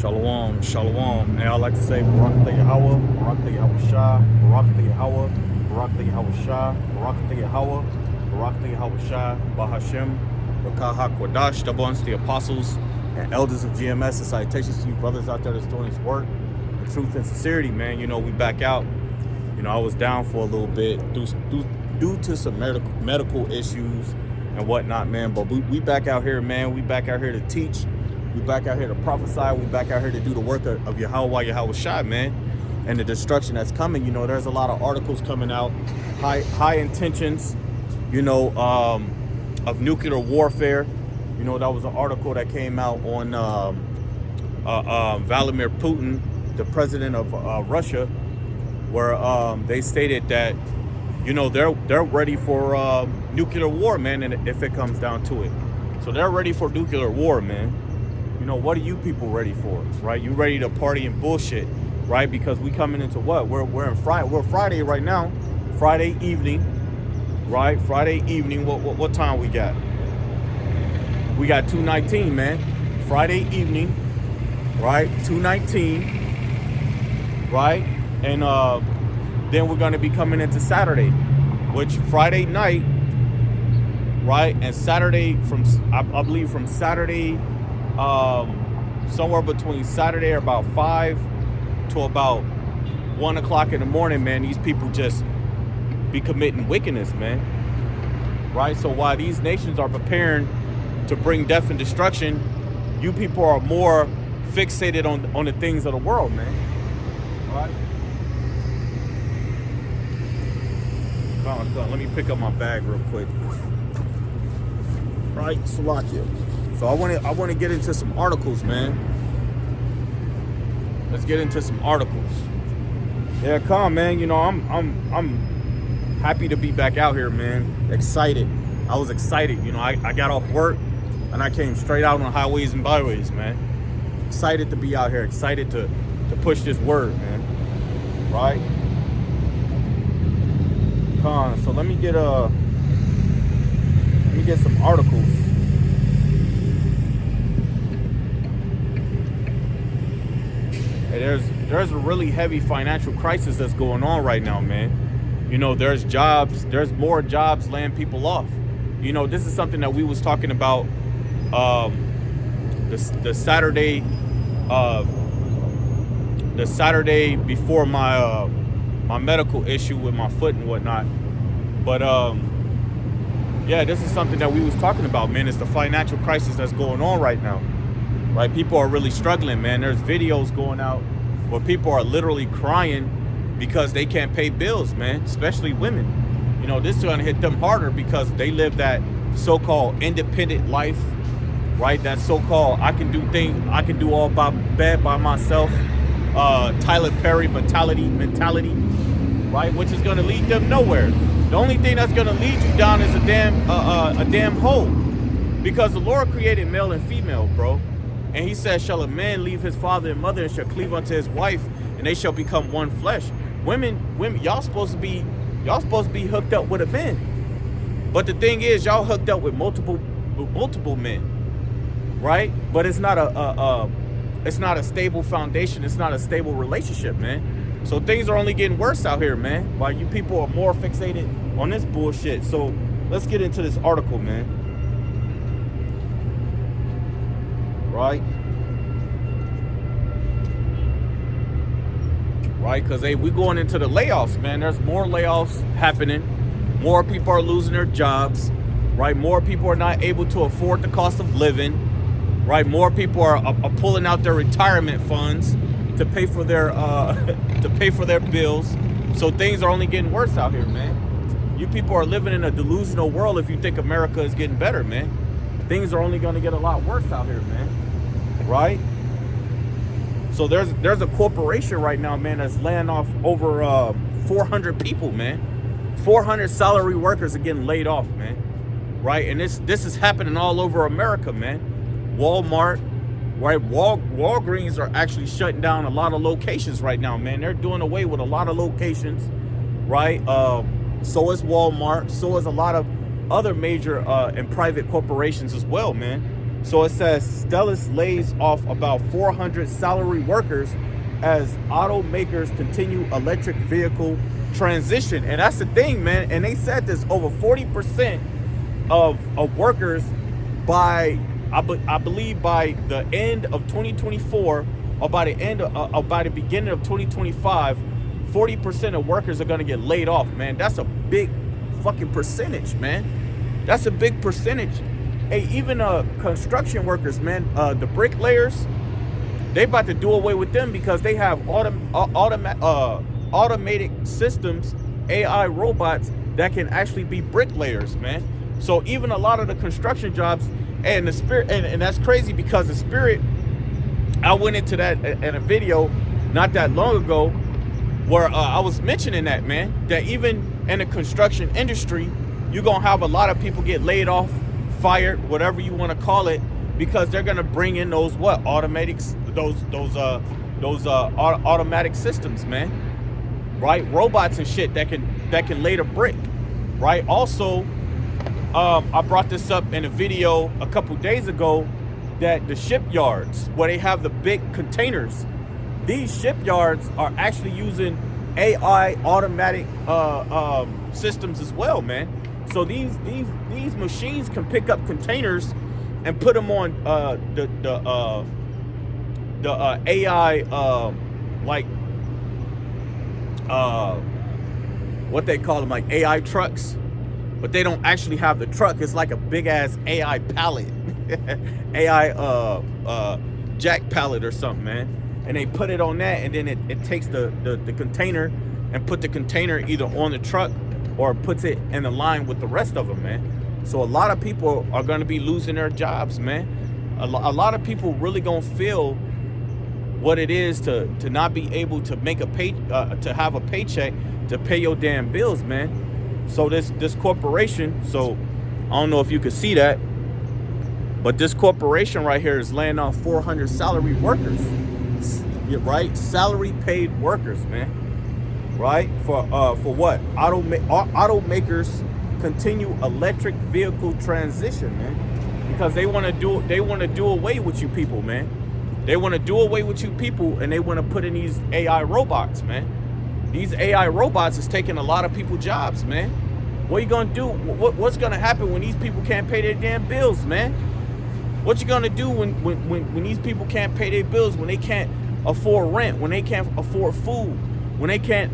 Shalom, shalom. And I like to say Barak Yahweh, Barak Yahweh Shah, Barak Yahweh, Barak Yahweh Shah, Barak Yahweh, Barak Yahweh Shah, Bahashem, Rakah HaKodash, amongst the apostles and elders of GMS, and salutations to you brothers out there that's doing this work with truth and sincerity, man. You know, we back out. You know, I was down for a little bit due to some medical issues and whatnot, man. But we back out here, man. We back out here to teach. We back out here to prophesy. We back out here to do the work of Yahweh Shai, man, and the destruction that's coming. You know, there's a lot of articles coming out, high intentions, you know, of nuclear warfare. You know, that was an article that came out on Vladimir Putin, the president of Russia, where they stated that, you know, they're ready for nuclear war, man, and if it comes down to it. So they're ready for nuclear war, man. You know, what are you people ready for, right? You ready to party and bullshit, right? Because we coming into what? We're Friday right now, Friday evening, right? Friday evening. What time we got? We got 2:19, man. Friday evening, right? 2:19, right? And then we're gonna be coming into Saturday, which Friday night, right? And Saturday I believe from Saturday. Somewhere between Saturday about 5 to about 1 o'clock in the morning, man, these people just be committing wickedness, man. Right? So while these nations are preparing to bring death and destruction, you people are more fixated on the things of the world, man. Right? Come on, let me pick up my bag real quick. Right, Salakia. So I want to get into some articles, man. Let's get into some articles. Yeah, come, man. You know, I'm happy to be back out here, man. Excited. I was excited. You know, I got off work and I came straight out on highways and byways, man. Excited to be out here. Excited to push this word, man. Right? Come. So let me get some articles. There's a really heavy financial crisis that's going on right now, man. You know, there's more jobs laying people off. You know, this is something that we was talking about the Saturday before my medical issue with my foot and whatnot. But yeah, this is something that we was talking about, man. It's the financial crisis that's going on right now. Right, people are really struggling, man. There's videos going out where people are literally crying because they can't pay bills, man, especially women. You know, this is gonna hit them harder because they live that so-called independent life, right? That so-called I can do all bad by myself, Tyler Perry mentality, right? Which is gonna lead them nowhere. The only thing that's gonna lead you down is a damn hole, because the Lord created male and female, bro. And he says, shall a man leave his father and mother and shall cleave unto his wife, and they shall become one flesh. Women, y'all supposed to be hooked up with a man. But the thing is, y'all hooked up with multiple men, right? But it's not a stable foundation. It's not a stable relationship, man. So things are only getting worse out here, man. While you people are more fixated on this bullshit. So let's get into this article, man. Right? Right? Because, hey, we going into the layoffs, man. There's more layoffs happening. More people are losing their jobs. Right? More people are not able to afford the cost of living. Right? More people are pulling out their retirement funds to pay for their bills. So things are only getting worse out here, man. You people are living in a delusional world if you think America is getting better, man. Things are only going to get a lot worse out here, man. Right? So there's a corporation right now, man, that's laying off over 400 people, man. 400 salary workers are getting laid off, man. Right? And this is happening all over America, man. Walmart, right? Walgreens are actually shutting down a lot of locations right now, man. They're doing away with a lot of locations, right? So is Walmart. So is a lot of other major and private corporations as well, man. So it says Stellantis lays off about 400 salary workers as automakers continue electric vehicle transition. And that's the thing, man. And they said this, over 40% of workers by, I believe by the end of 2024, or by the beginning of 2025, 40% of workers are gonna get laid off, man. That's a big fucking percentage, man. That's a big percentage. Hey, even construction workers, man, the bricklayers, they about to do away with them because they have automated systems, AI robots that can actually be bricklayers, man. So even a lot of the construction jobs, and the Spirit, and that's crazy because the Spirit, I went into that in a video not that long ago where I was mentioning that, man, that even in the construction industry, you're gonna have a lot of people get laid off, fired, whatever you want to call it, because they're gonna bring in those automatic systems, man, right? Robots and shit that can lay the brick, right? Also, I brought this up in a video a couple days ago that the shipyards where they have the big containers, these shipyards are actually using AI automatic systems as well, man. So these machines can pick up containers and put them on the AI like what they call them, like AI trucks, but they don't actually have the truck. It's like a big ass AI pallet, AI jack pallet or something, man. And they put it on that, and then it takes the container and put the container either on the truck or puts it in the line with the rest of them, man. So a lot of people are going to be losing their jobs, man. A lot of people really going to feel what it is to not be able to make to have a paycheck to pay your damn bills, man. So this corporation, so I don't know if you can see that, but this corporation right here is laying off 400 salary workers, right? Salary paid workers, man. Right? For what? Automakers continue electric vehicle transition, man. Because they want to do away with you people, man. They want to do away with you people, and they want to put in these AI robots, man. These AI robots is taking a lot of people's jobs, man. What are you gonna do? What's gonna happen when these people can't pay their damn bills, man? What you gonna do when these people can't pay their bills, when they can't afford rent, when they can't afford food, when they can't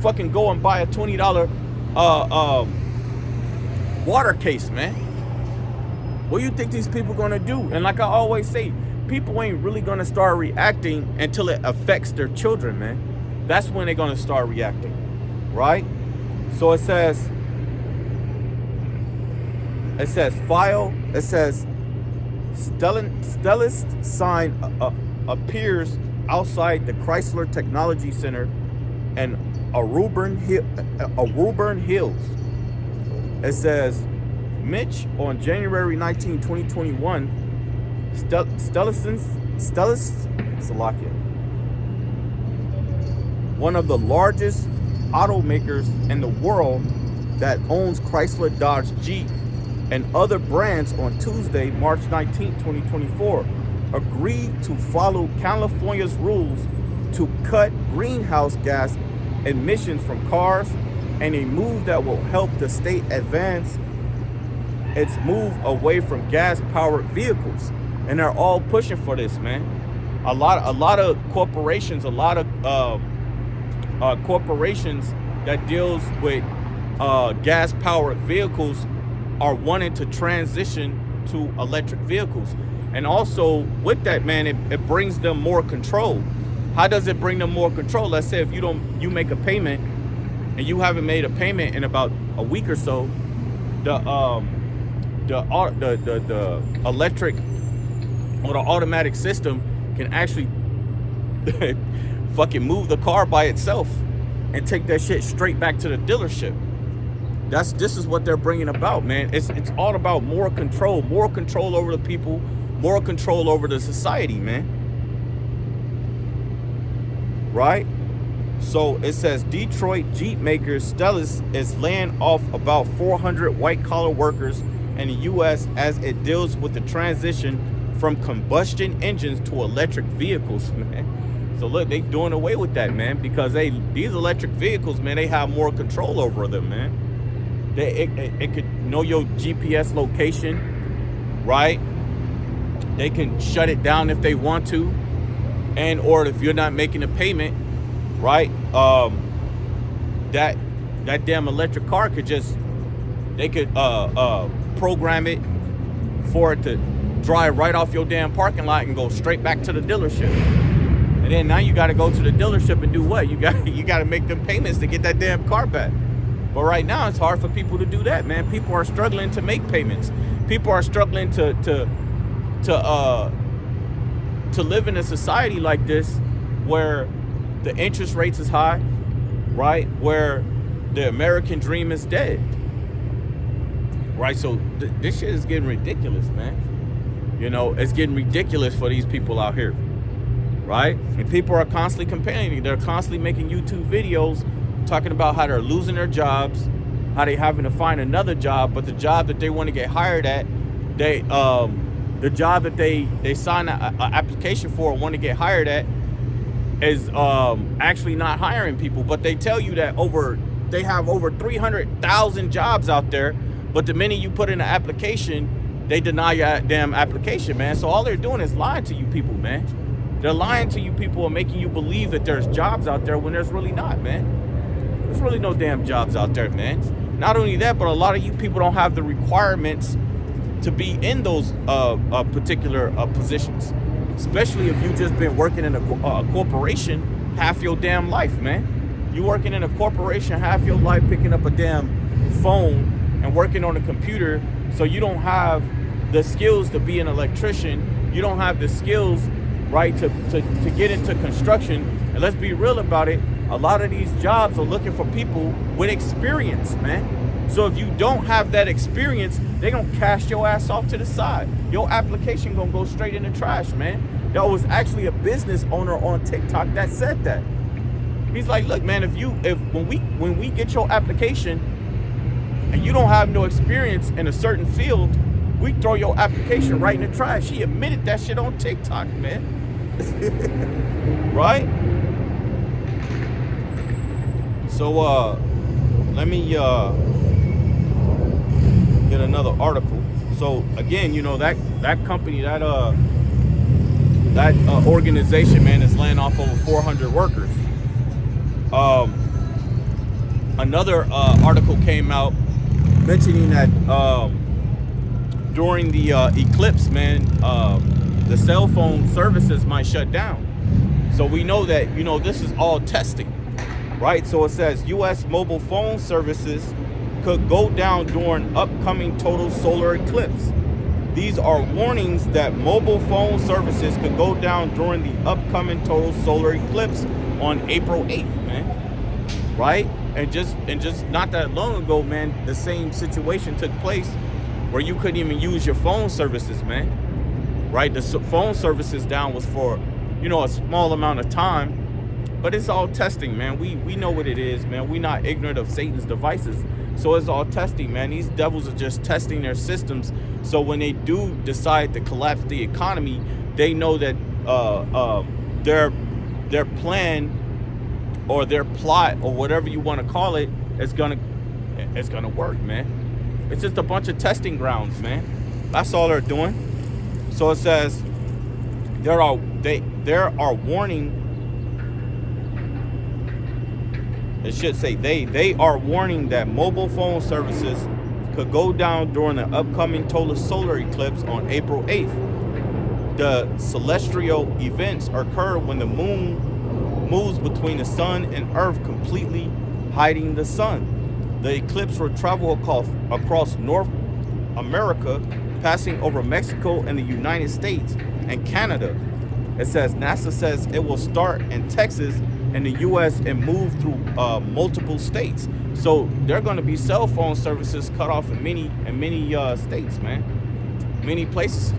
fucking go and buy a $20 water case, man? What do you think these people gonna do? And like I always say, people ain't really gonna start reacting until it affects their children, man. That's when they're gonna start reacting, right? So it says Stellantis sign appears outside the Chrysler Technology Center and Auburn Hills. It says Mitch on January 19, 2021, Stellantis, Slovakia, one of the largest automakers in the world that owns Chrysler, Dodge, Jeep, and other brands, on Tuesday, March 19, 2024, agreed to follow California's rules to cut greenhouse gas emissions from cars, and a move that will help the state advance its move away from gas-powered vehicles. And they're all pushing for this, man. A lot of corporations, corporations that deals with gas-powered vehicles are wanting to transition to electric vehicles. And also with that, man, it brings them more control. How does it bring them more control? Let's say if you make a payment and you haven't made a payment in about a week or so, the electric or the automatic system can actually fucking move the car by itself and take that shit straight back to the dealership. This is what they're bringing about, man. It's all about more control over the people, more control over the society, man. Right? So it says Detroit Jeep maker Stellantis is laying off about 400 white-collar workers in the U.S. as it deals with the transition from combustion engines to electric vehicles, man. So look, they doing away with that, man, because these electric vehicles, man, they have more control over them, man. It could know your GPS location, right? They can shut it down if they want to, and or if you're not making a payment, right? That damn electric car could they could program it for it to drive right off your damn parking lot and go straight back to the dealership. And then now you got to go to the dealership and do what? You got to make them payments to get that damn car back. But right now it's hard for people to do that, man. People are struggling to make payments. People are struggling to live in a society like this where the interest rates is high, right? Where the American dream is dead, right? So this shit is getting ridiculous, man. You know, it's getting ridiculous for these people out here, right? And people are constantly complaining. They're constantly making YouTube videos talking about how they're losing their jobs, how they having to find another job, but the job that they want to get hired at, the job that they sign an application for and want to get hired at is actually not hiring people. But they tell you that they have over 300,000 jobs out there, but the minute you put in an application, they deny your damn application, man. So all they're doing is lying to you people, man. They're lying to you people and making you believe that there's jobs out there when there's really not, man. There's really no damn jobs out there, man. Not only that, but a lot of you people don't have the requirements to be in those particular positions, especially if you've just been working in a corporation half your damn life, man. You working in a corporation half your life, picking up a damn phone and working on a computer, so you don't have the skills to be an electrician. You don't have the skills, right, to get into construction. And let's be real about it, a lot of these jobs are looking for people with experience, man. So if you don't have that experience, they're going to cast your ass off to the side. Your application going to go straight in the trash, man. There was actually a business owner on TikTok that said that. He's like, look, man, when we get your application and you don't have no experience in a certain field, we throw your application right in the trash. He admitted that shit on TikTok, man. Right? So let me get another article. So again, you know, that company, that organization, man, is laying off over 400 workers. Another article came out mentioning that during the eclipse, man, the cell phone services might shut down. So we know that, you know, this is all testing, right? So it says U.S. mobile phone services could go down during upcoming total solar eclipse. These are warnings that mobile phone services could go down during the upcoming total solar eclipse on April 8th, man. Right? And just not that long ago, man, the same situation took place where you couldn't even use your phone services, man. Right? The phone services down was for, you know, a small amount of time. But it's all testing, man. We know what it is, man. We're not ignorant of Satan's devices. So it's all testing, man. These devils are just testing their systems. So when they do decide to collapse the economy, they know that their plan or their plot or whatever you want to call it is gonna work, man. It's just a bunch of testing grounds, man. That's all they're doing. So it says there are warning. It should say they are warning that mobile phone services could go down during the upcoming total solar eclipse on April 8th. The celestial events occur when the moon moves between the sun and earth, completely hiding the sun. The eclipse will travel across North America, passing over Mexico and the United States and Canada. It says NASA says it will start in Texas in the U.S. and move through multiple states. So there are going to be cell phone services cut off in many states, man. Many places.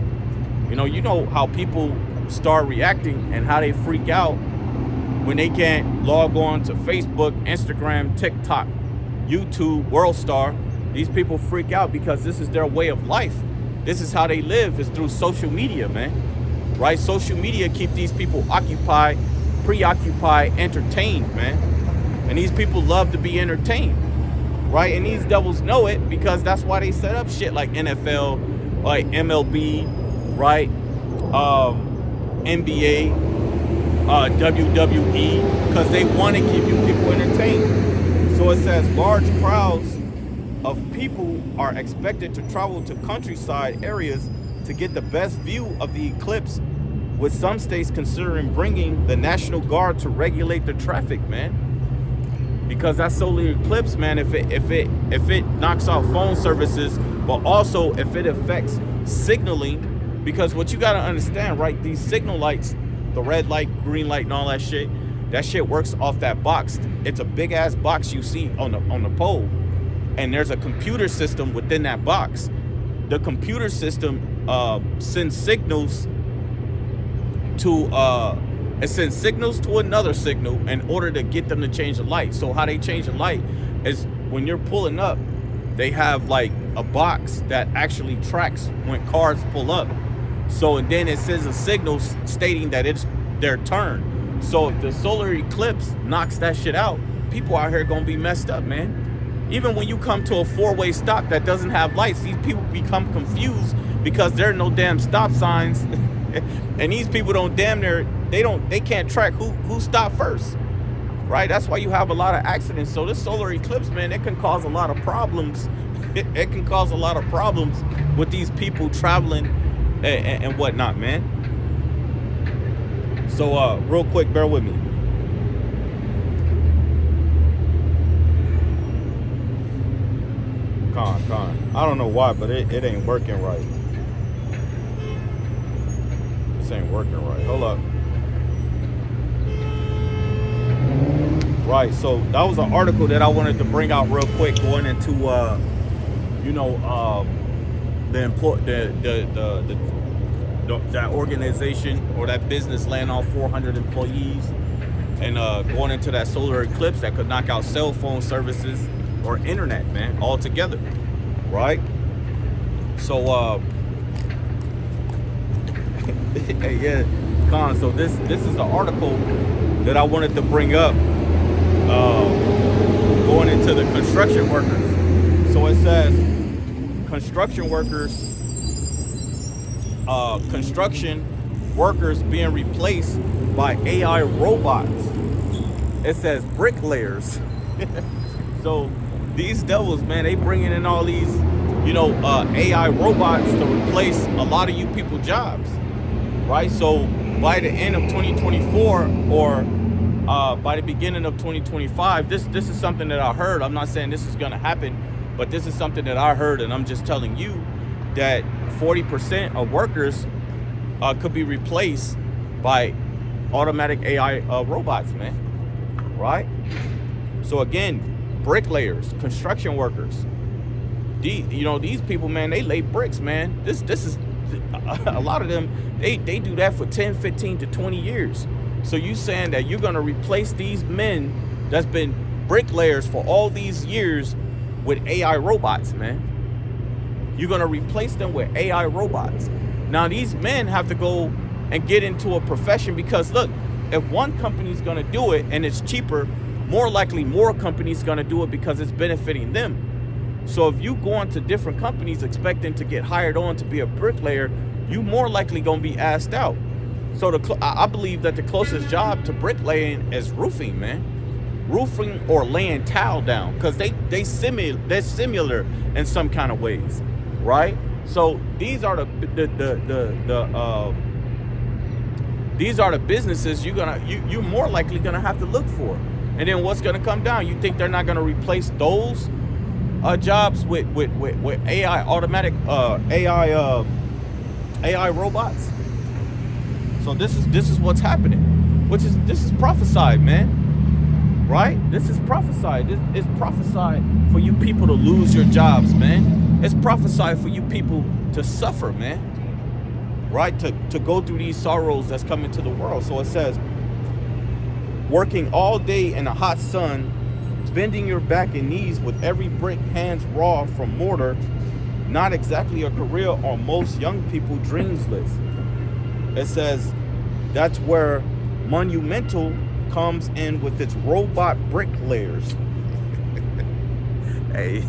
You know how people start reacting and how they freak out when they can't log on to Facebook, Instagram, TikTok, YouTube, WorldStar, These people freak out because this is their way of life. This is how they live, is through social media, man. Right? Social media keep these people occupied, preoccupied, entertained, man. And these people love to be entertained. Right? And these devils know it, because that's why they set up shit like NFL, like MLB, right? NBA, WWE, because they want to keep you people entertained. So it says large crowds of people are expected to travel to countryside areas to get the best view of the eclipse, with some states considering bringing the National Guard to regulate the traffic, man. Because that solar eclipse, man, if it knocks out phone services, but also if it affects signaling, because what you got to understand, right, these signal lights, the red light, green light, and all that shit works off that box. It's a big ass box you see on the pole, and there's a computer system within that box. The computer system sends signals to it sends signals to another signal in order to get them to change the light. So how they change the light is when you're pulling up, they have like a box that actually tracks when cars pull up. So, and then it sends a signal stating that it's their turn. So if the solar eclipse knocks that shit out, people out here gonna be messed up, man. Even when you come to a four-way stop that doesn't have lights, these people become confused because there are no damn stop signs. And these people don't damn near, they can't track who stopped first, right? That's why you have a lot of accidents. So this solar eclipse, man, it can cause a lot of problems. It can cause a lot of problems with these people traveling and whatnot, man. So real quick, bear with me. Con. I don't know why, but it ain't working right. This ain't working right. Hold up. Right, so that was an article that I wanted to bring out real quick, going into that organization or that business laying off 400 employees, and going into that solar eclipse that could knock out cell phone services or internet, man, altogether, right? So yeah, Con. So this is the article that I wanted to bring up, going into the construction workers. So it says construction workers being replaced by AI robots. It says bricklayers. So these devils, man, they bringing in all these, AI robots to replace a lot of you people jobs, right? So by the end of 2024 or by the beginning of 2025, this is something that I heard. I'm not saying this is going to happen, but this is something that I heard, and I'm just telling you that 40% of workers could be replaced by automatic AI robots, man, right? So again, bricklayers, construction workers, these people, man, they lay bricks, man. This is a lot of them, they do that for 10, 15 to 20 years. So you saying that you're going to replace these men that's been bricklayers for all these years with AI robots, man? You're going to replace them with AI robots. Now these men have to go and get into a profession, because look, if one company's going to do it and it's cheaper, more likely more companies going to do it because it's benefiting them. So if you go into different companies expecting to get hired on to be a bricklayer, you more likely going to be asked out. So I believe that the closest job to bricklaying is roofing, man. Roofing or laying tile down, because they're similar in some kind of ways, right? So these are the businesses you're more likely gonna have to look for. And then what's gonna come down? You think they're not gonna replace those jobs with AI automatic AI robots? So this is what's happening, this is prophesied, man. Right? This is prophesied. It's prophesied for you people to lose your jobs, man. It's prophesied for you people to suffer, man. Right? To go through these sorrows that's coming to the world. So it says, working all day in the hot sun bending your back and knees with every brick, hands raw from mortar, not exactly a career on most young people dreams list. It says that's where Monumental comes in with its robot bricklayers. Hey,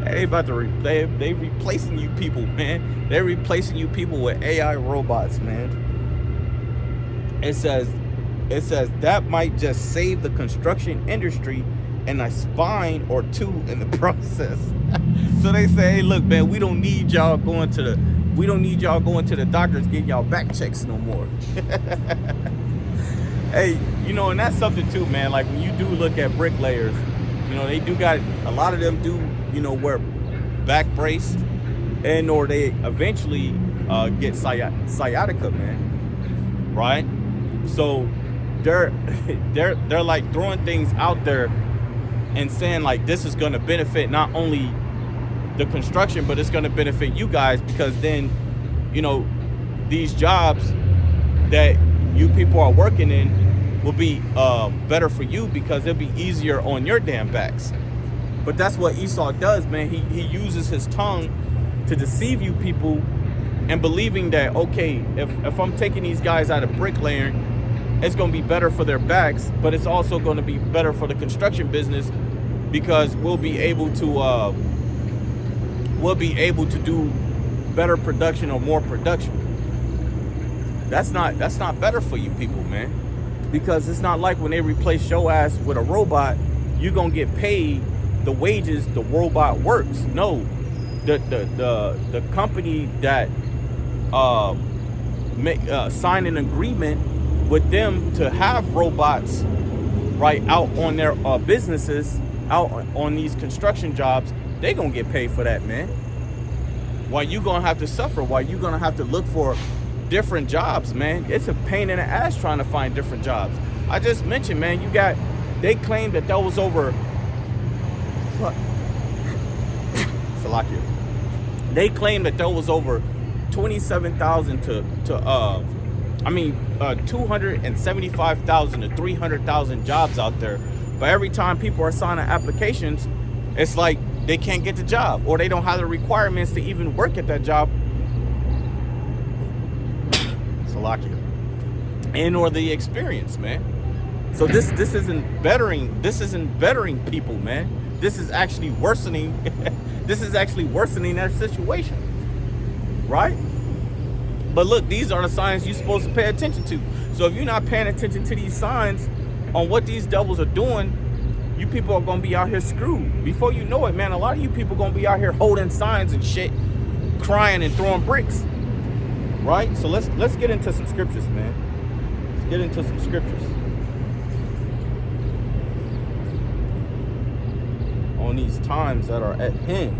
they about to they replacing you people, man. They're replacing you people with AI robots, man. It says that might just save the construction industry and a spine or two in the process. So they say, hey, look, man, we don't need y'all going to the doctors getting y'all back checks no more. Hey, you know, and that's something too, man. Like when you do look at bricklayers, you know, they do got, a lot of them do, you know, wear back brace, and or they eventually get sciatica, man. Right? So they're like throwing things out there and saying like this is going to benefit not only the construction, but it's going to benefit you guys, because then, you know, these jobs that you people are working in will be better for you because it'll be easier on your damn backs. But that's what Esau does, man. He uses his tongue to deceive you people and believing that, okay, if I'm taking these guys out of bricklaying, it's going to be better for their backs, but it's also going to be better for the construction business because we'll be able to do better production or more production. That's not better for you people, man. Because it's not like when they replace your ass with a robot, you're gonna get paid the wages the robot works. No, the company that sign an agreement with them to have robots right out on their businesses, out on these construction jobs, they gonna get paid for that, man. Why you gonna have to suffer? Why you gonna have to look for different jobs, man? It's a pain in the ass trying to find different jobs. I just mentioned, man, they claimed that there was over Salakia. They claimed that there was over 27,000 to 275,000 to 300,000 jobs out there. But every time people are signing applications, it's like they can't get the job, or they don't have the requirements to even work at that job. Salakia. And or the experience, man. So this isn't bettering people, man. This is actually worsening their situation. Right? But look, these are the signs you're supposed to pay attention to. So if you're not paying attention to these signs on what these devils are doing, you people are gonna be out here screwed. Before you know it, man, a lot of you people gonna be out here holding signs and shit, crying and throwing bricks. Right? So let's get into some scriptures, man. Let's get into some scriptures on these times that are at hand.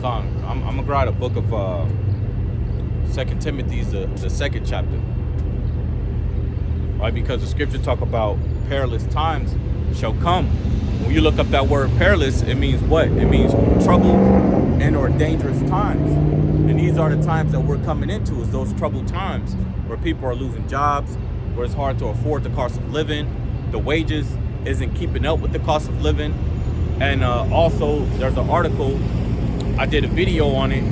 I'm gonna grab a book of 2 Timothy, the second chapter. Right? Because the scripture talk about perilous times shall come. When you look up that word perilous, it means what? It means trouble and or dangerous times. And these are the times that we're coming into, is those troubled times where people are losing jobs, where it's hard to afford the cost of living, the wages isn't keeping up with the cost of living. And also there's an article, I did a video on it,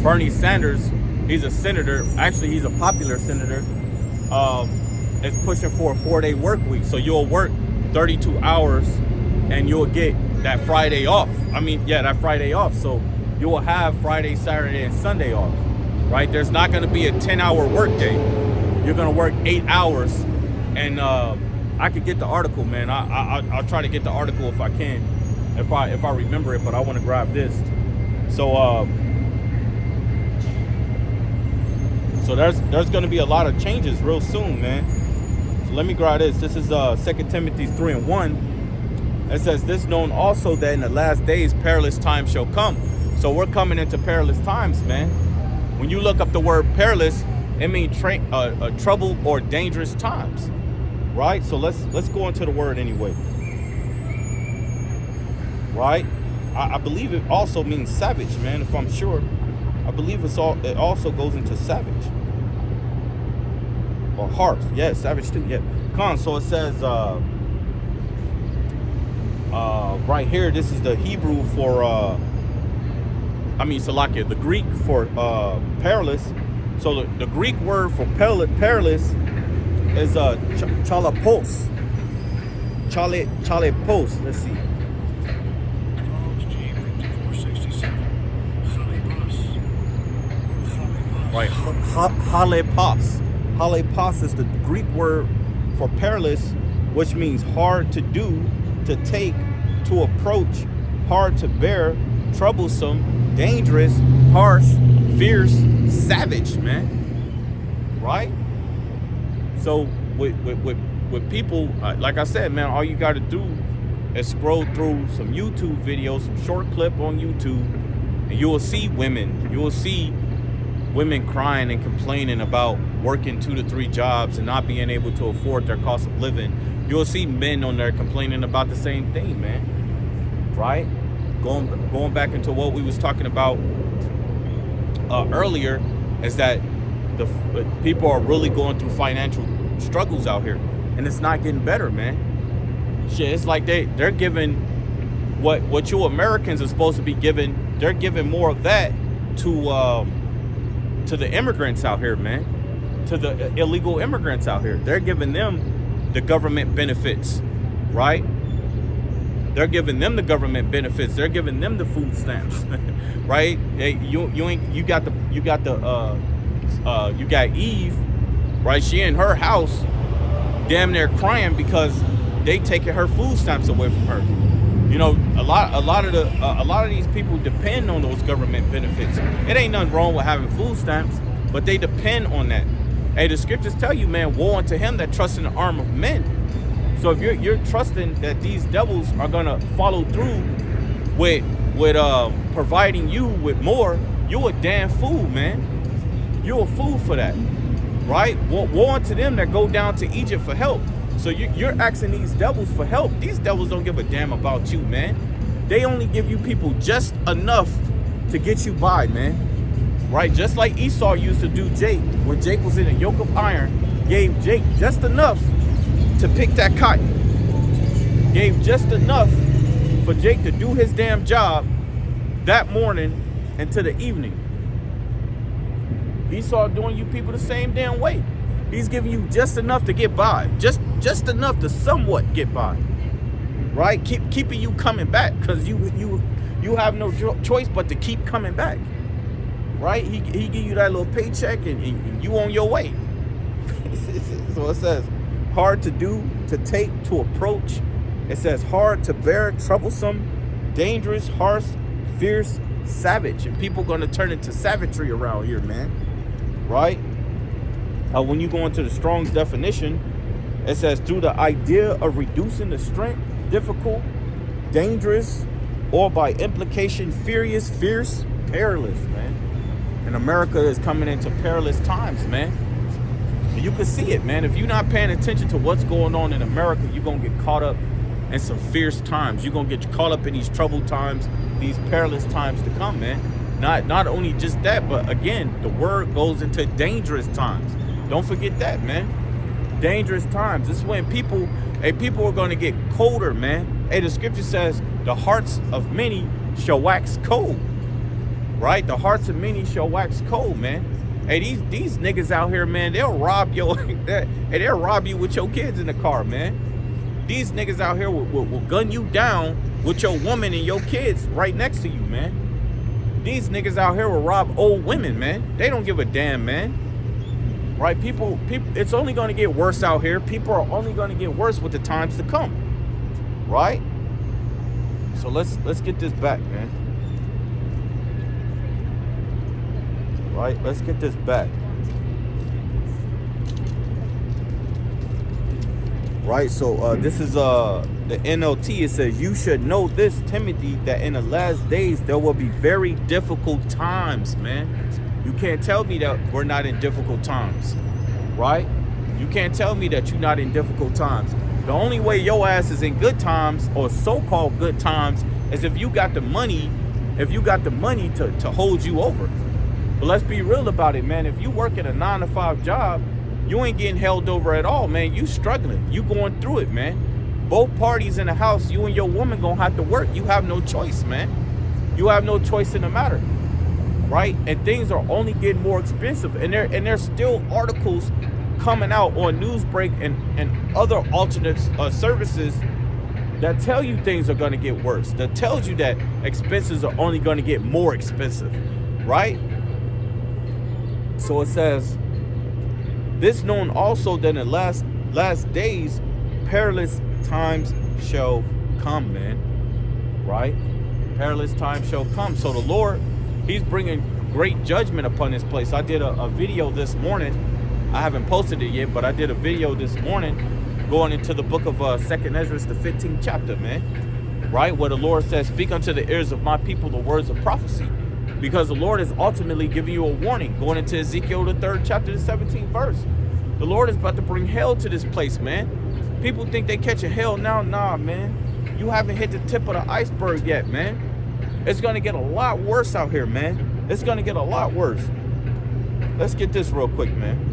Bernie Sanders, he's a senator, actually he's a popular senator, is pushing for a 4-day work week. So you'll work 32 hours and you'll get that Friday off. That Friday off. So you will have Friday, Saturday, and Sunday off, right? There's not going to be a 10-hour work day. You're going to work 8 hours. And I could get the article, man. I'll try to get the article if I can, if I remember it, but I want to grab this. So there's going to be a lot of changes real soon, man. So let me grab this. This is 2 Timothy 3:1. It says, "This known also that in the last days perilous times shall come." So we're coming into perilous times, man. When you look up the word perilous, it means trouble or dangerous times, right? So let's go into the word anyway, right? I believe it also means savage, man, if I'm sure. I believe it also goes into savage or harsh. Yeah, savage too. Yeah. So it says right here, this is the Hebrew for Salakia, the Greek for perilous. So the Greek word for perilous is chalapos. Chalepos. Let's see. Right, halepos. Halepos is the Greek word for perilous, which means hard to do, to take, to approach, hard to bear, troublesome, dangerous, harsh, fierce, savage, man. Right? So with people, like I said, man, all you got to do is scroll through some YouTube videos, some short clip on YouTube, and you will see women. You will see women crying and complaining about working 2 to 3 jobs and not being able to afford their cost of living. You'll see men on there complaining about the same thing, man. Right? Going back into what we was talking about earlier, is that the people are really going through financial struggles out here, and it's not getting better, man. Shit, it's like they're giving what you Americans are supposed to be giving. They're giving more of that to the immigrants out here, man, to the illegal immigrants out here. They're giving them the government benefits, right? They're giving them the government benefits. They're giving them the food stamps, right? You got Eve, right? She in her house, damn near crying because they taking her food stamps away from her. You know, a lot of these people depend on those government benefits. It ain't nothing wrong with having food stamps, but they depend on that. Hey, the scriptures tell you, man, woe unto him that trusts in the arm of men. So if you're trusting that these devils are gonna follow through with providing you with more, you a damn fool, man. You a fool for that, right? Woe unto them that go down to Egypt for help. So you're asking these devils for help. These devils don't give a damn about you, man. They only give you people just enough to get you by, man. Right? Just like Esau used to do Jake. When Jake was in a yoke of iron, gave Jake just enough to pick that cotton. Gave just enough for Jake to do his damn job that morning into the evening. Esau doing you people the same damn way. He's giving you just enough to get by. Just enough to somewhat get by. Right? Keeping you coming back, because you have no choice but to keep coming back. Right? He give you that little paycheck and you on your way. So it says hard to do, to take, to approach. It says hard to bear, troublesome, dangerous, harsh, fierce, savage. And people gonna turn into savagery around here, man. Right? When you go into the Strong's definition, it says through the idea of reducing the strength, difficult, dangerous, or by implication furious, fierce, perilous, man. And America is coming into perilous times, man. And you can see it, man. If you're not paying attention to what's going on in America, you're going to get caught up in some fierce times. You're going to get caught up in these troubled times, these perilous times to come, man. Not only just that, but again, the word goes into dangerous times. Don't forget that, man. Dangerous times. This is when people are going to get colder, man. Hey, the scripture says the hearts of many shall wax cold. Right? The hearts of many shall wax cold, man. Hey, these niggas out here, man, they'll rob you with your kids in the car, man. These niggas out here will gun you down with your woman and your kids right next to you, man. These niggas out here will rob old women, man. They don't give a damn, man. Right? People, it's only going to get worse out here. People are only going to get worse with the times to come. Right? So let's get this back, man. Right? Let's get this back. Right? So this is the NLT. It says, you should know this, Timothy, that in the last days there will be very difficult times, man. You can't tell me that we're not in difficult times, right? You can't tell me that you're not in difficult times. The only way your ass is in good times, or so-called good times, is if you got the money, to hold you over. But let's be real about it, man. If you work at a 9-to-5 job, you ain't getting held over at all, man. You struggling. You going through it, man. Both parties in the house, you and your woman gonna have to work. You have no choice, man. You have no choice in the matter, right? And things are only getting more expensive. And there's still articles coming out on Newsbreak and other alternate services that tell you things are going to get worse. That tells you that expenses are only going to get more expensive, right? So it says, this known also that in the last days, perilous times shall come, man, right? Perilous times shall come. So the Lord, he's bringing great judgment upon this place. I did a video this morning. I haven't posted it yet, but I did a video this morning going into the book of 2nd Ezra, the 15th chapter, man, right? Where the Lord says, speak unto the ears of my people the words of prophecy. Because the Lord is ultimately giving you a warning. Going into Ezekiel, the 3rd chapter, the 17th verse. The Lord is about to bring hell to this place, man. People think they catch a hell now. Nah, man. You haven't hit the tip of the iceberg yet, man. It's going to get a lot worse out here, man. It's going to get a lot worse. Let's get this real quick, man.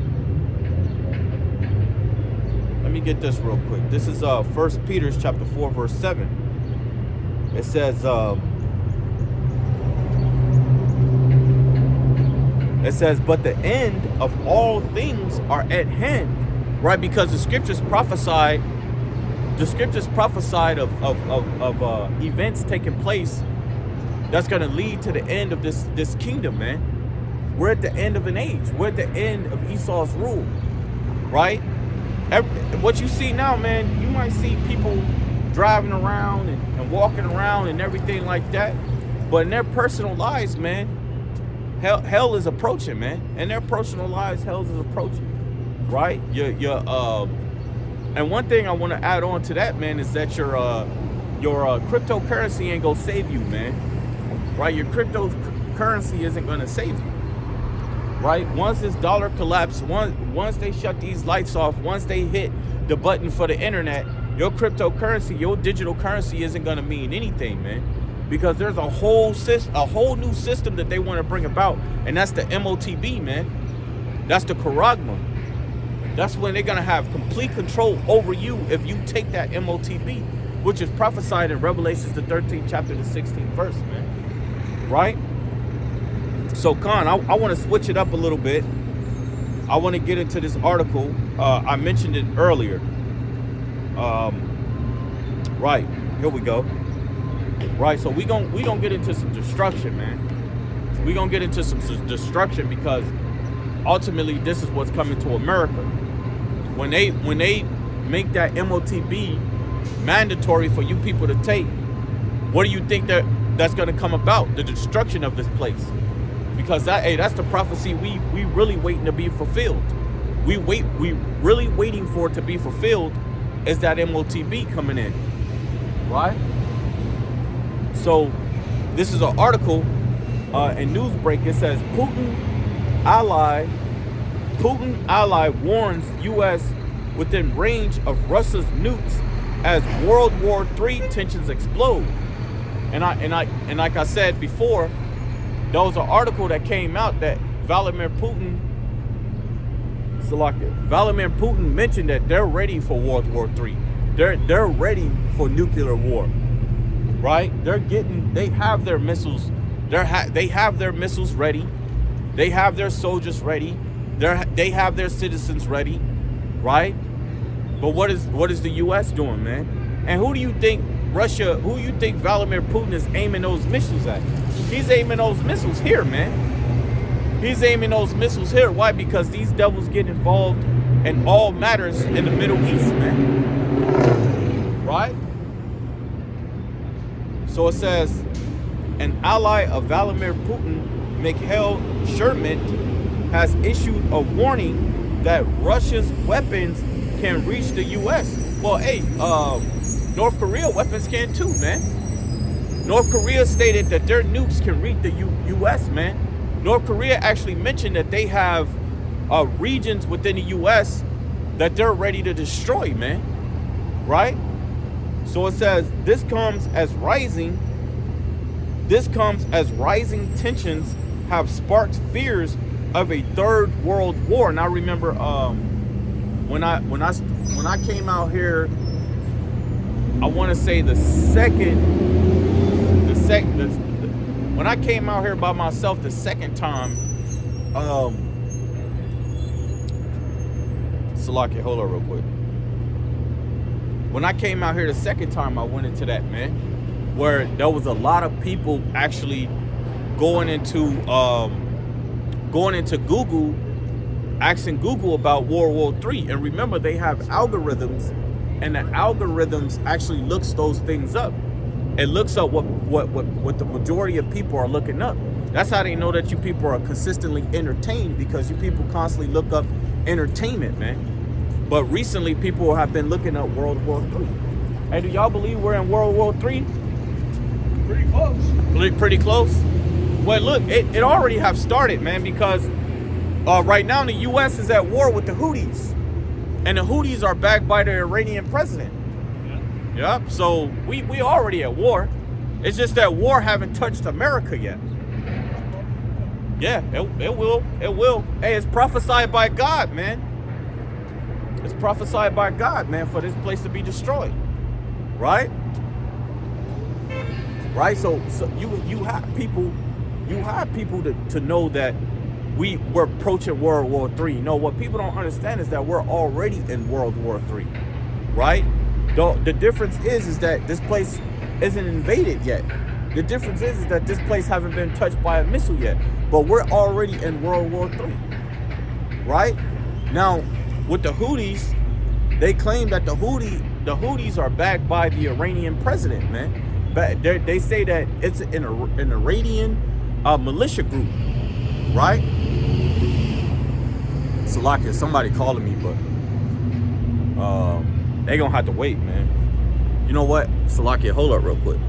Let me get this real quick. This is 1 Peter chapter 4, verse 7. It says, but the end of all things are at hand, right? Because the scriptures prophesied of events taking place that's going to lead to the end of this kingdom, man. We're at the end of an age. We're at the end of Esau's rule, right? What you see now, man, you might see people driving around and walking around and everything like that, but in their personal lives, man, hell is approaching, man. In their personal lives, hell is approaching, right? And one thing I want to add on to that, man, is that your cryptocurrency ain't gonna save you, man. Right? Your cryptocurrency isn't gonna save you. Right? Once this dollar collapses, once they shut these lights off, once they hit the button for the internet, your cryptocurrency, your digital currency isn't going to mean anything, man. Because there's a whole new system that they want to bring about, and that's the MOTB, man. That's the charagma. That's when they're going to have complete control over you if you take that MOTB, which is prophesied in Revelations, the 13th chapter, the 16th verse, man. Right? So, Khan, I want to switch it up a little bit. I want to get into this article. I mentioned it earlier. Right, here we go. Right, so we gonna get into some destruction, man. We gonna get into some destruction because ultimately this is what's coming to America. When they make that MOTB mandatory for you people to take, what do you think that's gonna come about? The destruction of this place. Because that's the prophecy we really waiting to be fulfilled. We really waiting for it to be fulfilled is that MOTB coming in, right? So this is an article in Newsbreak. It says Putin ally warns U.S. within range of Russia's nukes as World War III tensions explode. And like I said before, there was an article that came out that Vladimir Putin mentioned that they're ready for World War III. They're ready for nuclear war, right? They have their missiles. They have their missiles ready. They have their soldiers ready. They have their citizens ready, right? But what is the U.S. doing, man? And who do you think Vladimir Putin is aiming those missiles at? He's aiming those missiles here, man. He's aiming those missiles here. Why? Because these devils get involved in all matters in the Middle East, man. Right? So it says, an ally of Vladimir Putin, Mikhail Sherman, has issued a warning that Russia's weapons can reach the U.S. Well, hey, North Korea weapons can too, man. North Korea stated that their nukes can reach the U.S., man. North Korea actually mentioned that they have regions within the U.S. that they're ready to destroy, man. Right? So it says, this comes as rising tensions have sparked fears of a third world war. And I remember when I came out here, I want to say when I came out here by myself the second time, Salaki, hold on real quick. When I came out here the second time, I went into that, man, where there was a lot of people actually going into Google, asking Google about World War III. And remember, they have algorithms, and the algorithms actually looks those things up. It looks up what the majority of people are looking up. That's how they know that you people are consistently entertained, because you people constantly look up entertainment, man. But recently, people have been looking up World War III. Hey, do y'all believe we're in World War III? Pretty close. Pretty close? Well, look, it already have started, man, because right now the U.S. is at war with the Houthis. And the Houthis are backed by the Iranian president. Yeah. Yep, so we already at war. It's just that war haven't touched America yet. Yeah, it will. It will. Hey, it's prophesied by God, man. It's prophesied by God, man, for this place to be destroyed. Right? Right? So you have people to know that we're approaching World War III. You know, what people don't understand is that we're already in World War III. Right? The difference is that this place isn't invaded yet. The difference is that this place haven't been touched by a missile yet. But we're already in World War III. Right? Now, with the Houthis, they claim that the Houthis are backed by the Iranian president, man. But they say that it's an Iranian militia group, right? Salaki, somebody calling me, but they gonna have to wait, man. You know what? Salaki, hold up real quick.